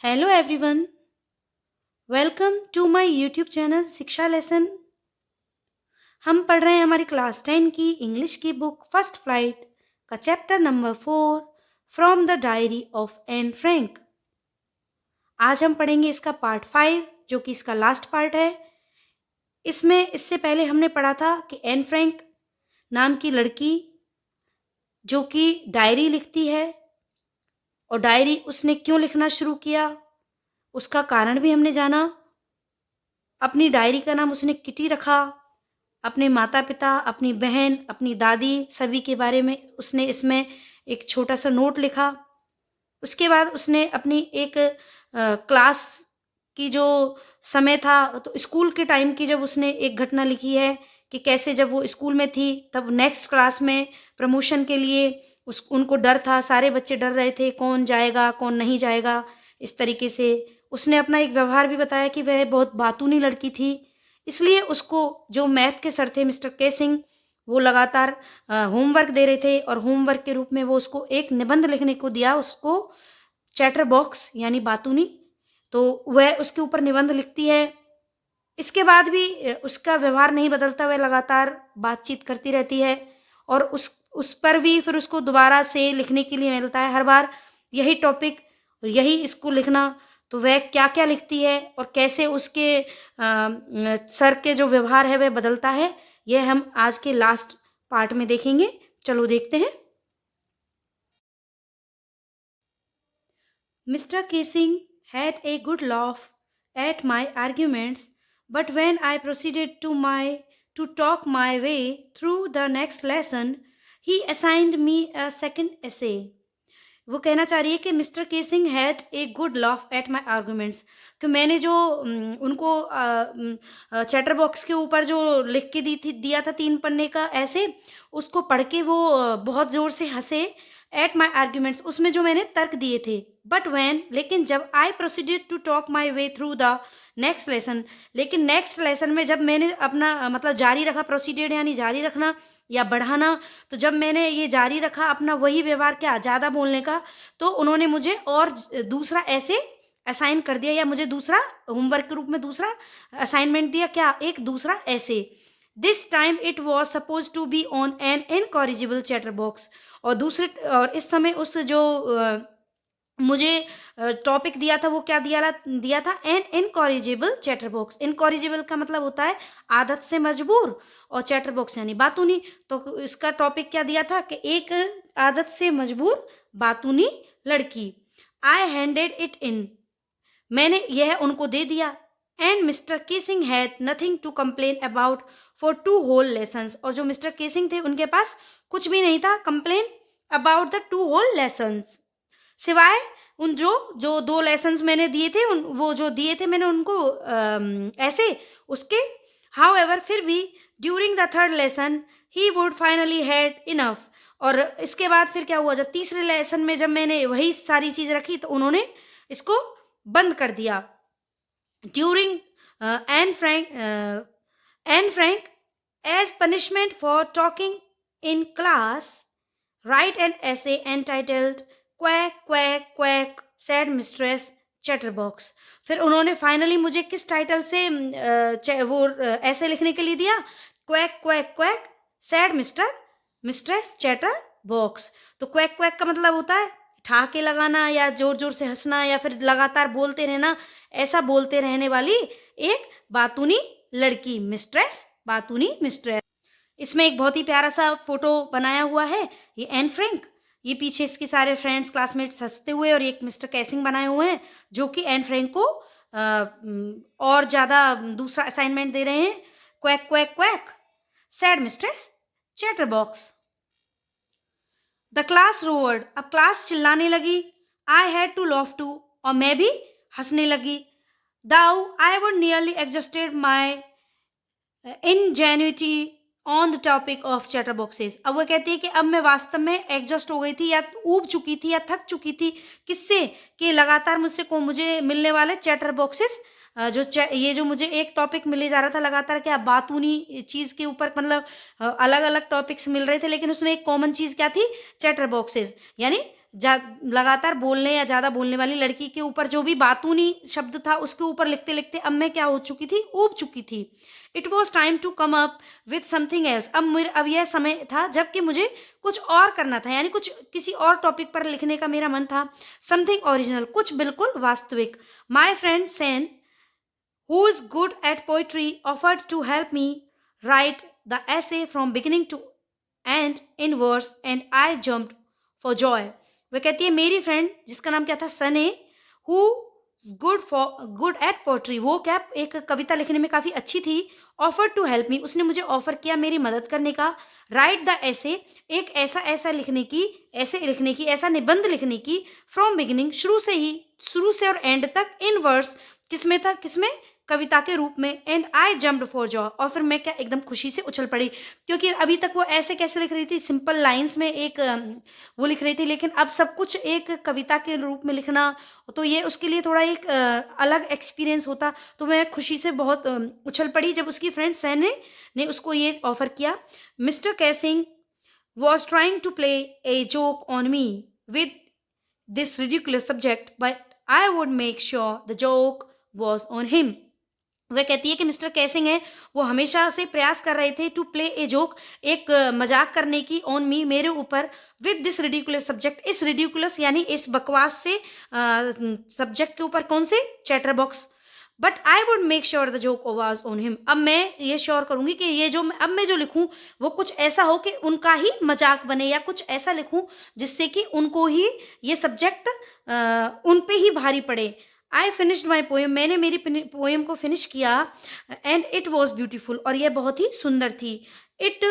Hello everyone, welcome to my YouTube channel Shiksha lesson. हम पढ़ रहे हैं हमारी क्लास 10 की इंग्लिश की बुक फर्स्ट फ्लाइट का chapter number 4 from the diary of Anne Frank. आज हम पढ़ेंगे इसका पार्ट 5 जो कि इसका लास्ट पार्ट है। इससे पहले हमने पढ़ा था कि एन फ्रैंक नाम की लड़की जो कि डायरी लिखती है और डायरी उसने क्यों लिखना शुरू किया उसका कारण भी हमने जाना। अपनी डायरी का नाम उसने किटी रखा। अपने माता पिता, अपनी बहन, अपनी दादी सभी के बारे में उसने इसमें एक छोटा सा नोट लिखा। उसके बाद उसने अपनी एक क्लास की जो समय था तो स्कूल के टाइम की जब उसने एक घटना लिखी है कि कैसे जब वो स्कूल में थी तब नेक्स्ट क्लास में प्रमोशन के लिए उनको डर था, सारे बच्चे डर रहे थे कौन जाएगा कौन नहीं जाएगा। इस तरीके से उसने अपना एक व्यवहार भी बताया कि वह बहुत बातूनी लड़की थी, इसलिए उसको जो मैथ के सर थे मिस्टर के सिंह वो लगातार होमवर्क दे रहे थे और होमवर्क के रूप में वो उसको एक निबंध लिखने को दिया, उसको चैटर बॉक्स यानी बातूनी। तो वह उसके ऊपर निबंध लिखती है। इसके बाद भी उसका व्यवहार नहीं बदलता, वह लगातार बातचीत करती रहती है और उस पर भी फिर उसको दोबारा से लिखने के लिए मिलता है हर बार यही टॉपिक और यही इसको लिखना। तो वह क्या क्या लिखती है और कैसे उसके सर के जो व्यवहार है वह बदलता है, यह हम आज के लास्ट पार्ट में देखेंगे। चलो देखते हैं। Mr. Kissing had a good laugh at my arguments, but when I proceeded to talk my way through the next lesson, he assigned me a second essay. वो कहना चाह रही है कि mister Keesing had a good laugh at my arguments, कि मैंने जो उनको चैटर बॉक्स के ऊपर जो लिख के दिया था 3 पन्ने का ऐसे, उसको पढ़ के वो बहुत ज़ोर से हंसे। एट माई आर्ग्यूमेंट्स उसमें जो मैंने तर्क दिए थे। बट वैन लेकिन जब I proceeded to talk my way through the next lesson, लेकिन नेक्स्ट लेसन में जब मैंने अपना मतलब जारी रखा, प्रोसीडेड यानी जारी रखना या बढ़ाना, तो जब मैंने ये जारी रखा अपना वही व्यवहार क्या ज़्यादा बोलने का, तो उन्होंने मुझे और दूसरा ऐसे असाइन कर दिया या मुझे दूसरा होमवर्क के रूप में दूसरा असाइनमेंट दिया, क्या एक दूसरा ऐसे। This time it was suppose to be on an incorrigible chatter box, और इस समय उस जो मुझे टॉपिक दिया था वो क्या दिया था an incorrigible chatter box. Incorrigible का मतलब होता है आदत से मजबूर और चैटर बॉक्स यानी बातूनी। तो इसका टॉपिक क्या दिया था कि एक आदत से मजबूर बातूनी लड़की। आई हैंडेड इट इन, मैंने यह उनको दे दिया। And mister Keesing had nothing to complain about for 2 whole lessons, और जो मिस्टर केसिंग थे उनके पास कुछ भी नहीं था complain about the 2 whole lessons, सिवाय उन जो जो 2 लेसन्स मैंने दिए थे, उन वो जो दिए थे मैंने उनको ऐसे उसके। हाउ एवर फिर भी during the 3rd lesson he would finally had enough, और इसके बाद फिर क्या हुआ, जब तीसरे लेसन में जब मैंने वही सारी चीज़ रखी तो उन्होंने इसको बंद कर दिया। During Anne Frank as punishment for talking in class write an essay entitled quack quack quack said mistress chatterbox. फिर उन्होंने फाइनली मुझे किस टाइटल से वो ऐसे लिखने के लिए दिया, quack quack quack said Mistress chatter box. तो क्वैक क्वैक का मतलब होता है ठहाके लगाना या जोर जोर से हंसना या फिर लगातार बोलते रहना, ऐसा बोलते रहने वाली एक बातूनी लड़की, मिस्ट्रेस बातूनी मिस्ट्रेस। इसमें एक बहुत ही प्यारा सा फोटो बनाया हुआ है, ये एन फ्रैंक, ये पीछे इसके सारे फ्रेंड्स क्लासमेट्स हंसते हुए और एक मिस्टर कैसिंग बनाए हुए हैं जो कि एन फ्रैंक को और ज़्यादा दूसरा असाइनमेंट दे रहे हैं। Quack quack quack said Mistress Chatterbox. The class roared, अब क्लास चिल्लाने लगी। I had to laugh too, और मैं भी हंसने लगी। Though I would nearly exhausted my ingenuity on the topic of chatterboxes. अब वो कहती है कि अब मैं वास्तव में एडजस्ट हो गई थी या ऊब चुकी थी या थक चुकी थी, किससे, कि लगातार मुझे मिलने वाले चैटर बॉक्सेस, ये जो मुझे एक टॉपिक मिले जा रहा था लगातार, क्या बातूनी चीज़ के ऊपर, मतलब अलग अलग टॉपिक्स मिल रहे थे लेकिन उसमें एक कॉमन चीज़ क्या थी, चैटर बॉक्सेस यानी लगातार बोलने या ज़्यादा बोलने वाली लड़की के ऊपर जो भी बातूनी शब्द था उसके ऊपर लिखते लिखते अब मैं क्या हो चुकी थी, ऊब चुकी थी। It was time to come up with something else. अब यह समय था जबकि मुझे कुछ और करना था, यानी कुछ किसी और टॉपिक पर लिखने का मेरा मन था। समथिंग ओरिजिनल, कुछ बिल्कुल वास्तविक। My friend Sen, who is good at poetry, offered to help me write the essay from beginning to end in verse, and I jumped for joy. वह कहती है मेरी फ्रेंड जिसका नाम क्या था, सन है, हु गुड एट पोट्री, वो क्या एक कविता लिखने में काफ़ी अच्छी थी। ऑफर टू हेल्प मी, उसने मुझे ऑफर किया मेरी मदद करने का। राइट द ऐसे, एक ऐसे लिखने की, ऐसा निबंध लिखने की। फ्रॉम बिगिनिंग, शुरू से और एंड तक। इन वर्स, किसमें था, किसमें, कविता के रूप में। And I jumped for Joy, और फिर मैं क्या एकदम खुशी से उछल पड़ी, क्योंकि अभी तक वो ऐसे कैसे लिख रही थी, सिंपल लाइंस में एक वो लिख रही थी, लेकिन अब सब कुछ एक कविता के रूप में लिखना, तो ये उसके लिए थोड़ा एक अलग एक्सपीरियंस होता। तो मैं खुशी से बहुत उछल पड़ी जब उसकी फ्रेंड सैन ने उसको ये ऑफर किया। Mr Keesing was trying to play a joke on me with this ridiculous subject, but I would make sure the joke was on him. वह कहती है कि मिस्टर कैसिंग है, वो हमेशा से प्रयास कर रहे थे टू प्ले ए जोक, एक मजाक करने की, ऑन मी, मेरे ऊपर, विद दिस रिडिकुलस सब्जेक्ट, इस रिडिकुलस यानी इस बकवास से सब्जेक्ट के ऊपर, कौन से, chatter box. But I would make sure the joke was on him, अब मैं ये श्योर करूंगी कि ये जो अब मैं जो लिखूं वो कुछ ऐसा हो कि उनका ही मजाक बने, या कुछ ऐसा लिखूं जिससे कि उनको ही ये सब्जेक्ट उन पे ही भारी पड़े। आई फिनिश्ड माई पोएम, मैंने मेरी पोएम को फिनिश किया। एंड इट वॉज ब्यूटीफुल, और यह बहुत ही सुंदर थी। It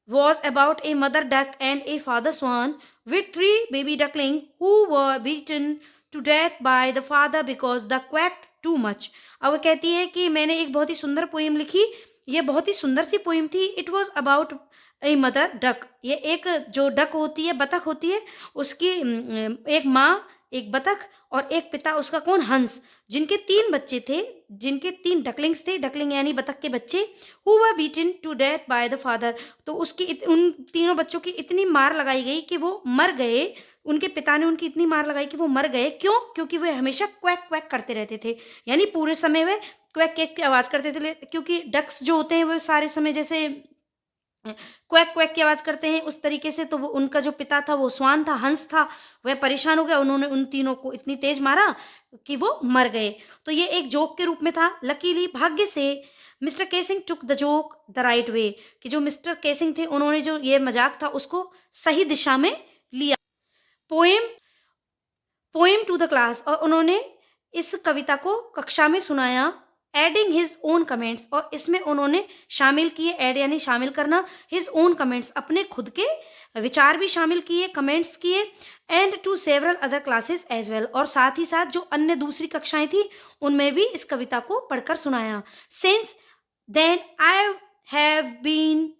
was about a mother duck and a father swan with 3 baby ducklings who were beaten to death by the father because they quacked too much. अब वो कहती है कि मैंने एक बहुत ही सुंदर पोएम लिखी, ये बहुत ही सुंदर सी पोएम थी। It was about a mother duck, ये एक जो डक होती है, बतख होती है, उसकी एक माँ, एक बतख, और एक पिता उसका, कौन, हंस, जिनके 3 बच्चे थे, जिनके 3 डकलिंग्स थे, डकलिंग यानी बतख के बच्चे। Who were beaten to death by the father, तो उन तीनों बच्चों की इतनी मार लगाई गई कि वो मर गए, उनके पिता ने उनकी इतनी मार लगाई कि वो मर गए। क्यों? क्योंकि वे हमेशा क्वैक क्वैक करते रहते थे, यानी पूरे समय वे क्वैक क्वैक की आवाज़ करते थे, क्योंकि डक्स जो होते हैं वो सारे समय जैसे क्वैक क्वैक की आवाज करते हैं उस तरीके से। तो वो उनका जो पिता था वो स्वान था, हंस था, वह परेशान हो गया, उन्होंने उन तीनों को इतनी तेज मारा कि वो मर गए। तो ये एक जोक के रूप में था। लकीली, भाग्य से, mister casing took the joke the right way, कि जो मिस्टर केसिंग थे उन्होंने जो ये मजाक था उसको सही दिशा में लिया। Poem poem to the class, और उन्होंने इस कविता को कक्षा में सुनाया। एडिंग हिज ओन कमेंट्स, और इसमें उन्होंने शामिल किए, एड यानी शामिल करना, हिज ओन कमेंट्स, अपने खुद के विचार भी शामिल किए, कमेंट्स किए। And to several other classes as well, और साथ ही साथ जो अन्य दूसरी कक्षाएं थी उनमें भी इस कविता को पढ़कर सुनाया। Since then I have been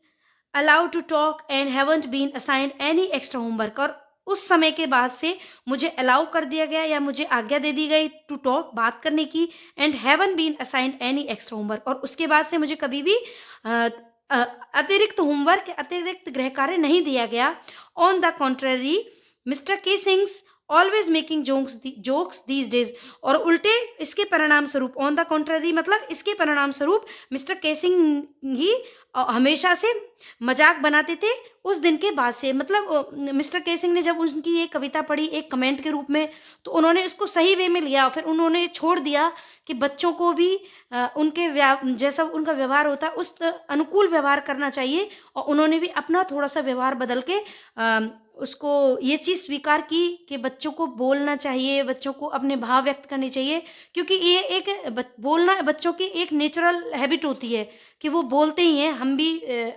allowed to talk and haven't been assigned any extra homework, और उस समय के बाद से मुझे अलाउ कर दिया गया या मुझे आज्ञा दे दी गई टू टॉक, बात करने की, and haven't been assigned any extra homework, और उसके बाद से मुझे कभी भी अतिरिक्त होमवर्क, अतिरिक्त गृह कार्य नहीं दिया गया। On the contrary, mister casings always making jokes these days, और उल्टे इसके परिणाम स्वरूप, ऑन द कॉन्ट्ररी मतलब इसके परिणाम स्वरूप, मिस्टर केसिंग ही हमेशा से मजाक बनाते थे उस दिन के बाद से। मतलब मिस्टर केसिंग ने जब उनकी ये कविता पढ़ी एक कमेंट के रूप में, तो उन्होंने इसको सही वे में लिया, फिर उन्होंने छोड़ दिया कि बच्चों को भी उनके जैसा उनका व्यवहार होता है उस अनुकूल व्यवहार करना चाहिए, और उन्होंने भी अपना थोड़ा सा व्यवहार बदल के उसको ये चीज़ स्वीकार की कि बच्चों को बोलना चाहिए, बच्चों को अपने भाव व्यक्त करने चाहिए, क्योंकि ये एक बोलना बच्चों की एक नेचुरल हैबिट होती है कि वो बोलते ही हैं। हम भी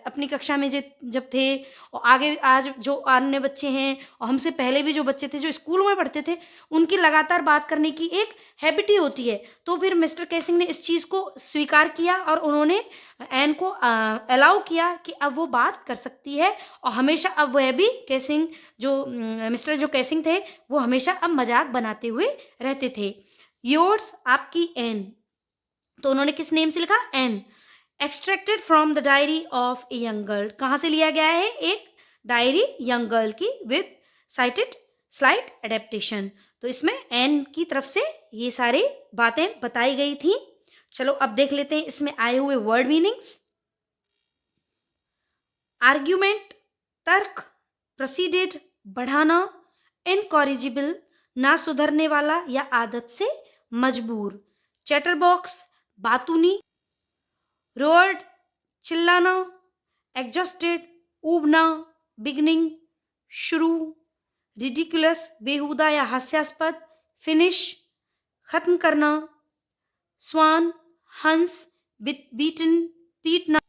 अपनी कक्षा में जब थे, और आगे आज जो अन्य बच्चे हैं और हमसे पहले भी जो बच्चे थे जो स्कूल में पढ़ते थे, उनकी लगातार बात करने की एक हैबिट ही होती है। तो फिर मिस्टर केसिंग ने इस चीज़ को स्वीकार किया और उन्होंने एन को अलाउ किया कि अब वो बात कर सकती है, और हमेशा अब वह भी केसिंग जो मिस्टर जो केसिंग थे वो हमेशा अब मजाक बनाते हुए रहते थे। योर्स, आपकी एन, तो उन्होंने किस नेम से लिखा, Anne. Extracted from the diary of a young girl, कहाँ से लिया गया है, एक डायरी यंग गर्ल की, विद साइटेड स्लाइट एडेप्टेशन। तो इसमें एन की तरफ से ये सारी बातें बताई गई थी। चलो अब देख लेते हैं इसमें आए हुए वर्ड मीनिंग्स। आर्ग्यूमेंट, तर्क, प्रोसीडेड, बढ़ाना, इनकॉरिजिबल, ना सुधरने वाला या आदत से मजबूर, चैटरबॉक्स, बातूनी, रोअर्ड, चिल्लाना, एग्जॉस्टेड, ऊबना, बिगनिंग, शुरू, रिडिकुलस, बेहुदा या हास्यास्पद, फिनिश, खत्म करना, स्वान, हंस, बीटन, पीटना,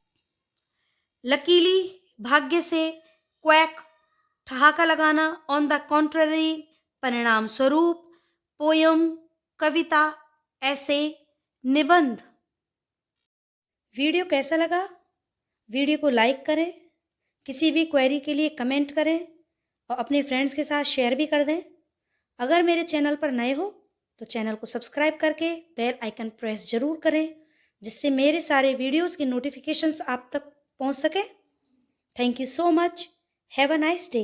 लकीली, भाग्य से, क्वैक, ठहाका लगाना, ऑन द कॉन्ट्ररी, परिणाम स्वरूप, पोयम, कविता, ऐसे, निबंध। वीडियो कैसा लगा? वीडियो को लाइक करें, किसी भी क्वेरी के लिए कमेंट करें और अपने फ्रेंड्स के साथ शेयर भी कर दें। अगर मेरे चैनल पर नए हो तो चैनल को सब्सक्राइब करके बेल आइकन प्रेस जरूर करें, जिससे मेरे सारे वीडियोस की नोटिफिकेशंस आप तक पहुंच सके। Thank you so much. Have a nice day.